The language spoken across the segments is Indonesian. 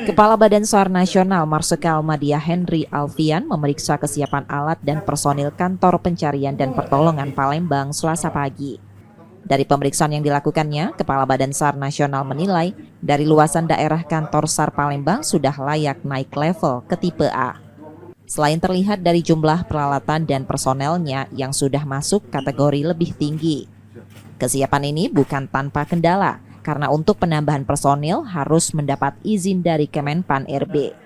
Kepala Badan SAR Nasional Marsikal Madya Henry Alfian memeriksa kesiapan alat dan personil kantor pencarian dan pertolongan Palembang Selasa pagi. Dari pemeriksaan yang dilakukannya, Kepala Badan SAR Nasional menilai dari luasan daerah kantor SAR Palembang sudah layak naik level ke tipe A. Selain terlihat dari jumlah peralatan dan personelnya yang sudah masuk kategori lebih tinggi. Kesiapan ini bukan tanpa kendala, karena untuk penambahan personil harus mendapat izin dari Kemenpan RB.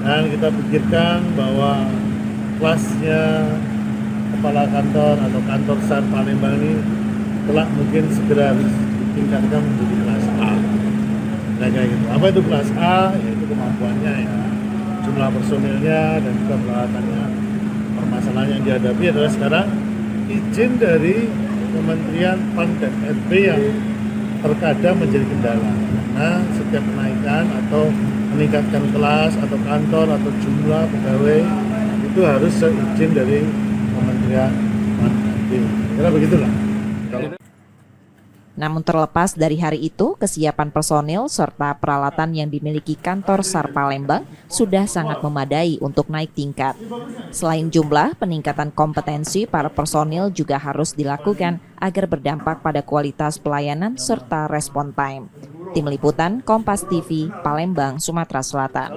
Dan kita pikirkan bahwa kelasnya kepala kantor atau kantor SAR Palembang ini telah mungkin segera harus ditingkatkan menjadi kelas A. Nah, kayak gitu. Apa itu kelas A? Yaitu kemampuannya ya, jumlah personilnya dan juga peralatannya. Permasalahan yang dihadapi adalah sekarang izin dari Kementerian PAN dan RB yang terkadang menjadi kendala. Karena setiap kenaikan atau meningkatkan kelas atau kantor atau jumlah pegawai itu harus seizin dari Kementerian PAN dan RB. Kira begitulah. Namun terlepas dari hari itu, kesiapan personil serta peralatan yang dimiliki kantor SAR Palembang sudah sangat memadai untuk naik tingkat. Selain jumlah, peningkatan kompetensi para personil juga harus dilakukan agar berdampak pada kualitas pelayanan serta respon time. Tim Liputan Kompas TV, Palembang, Sumatera Selatan.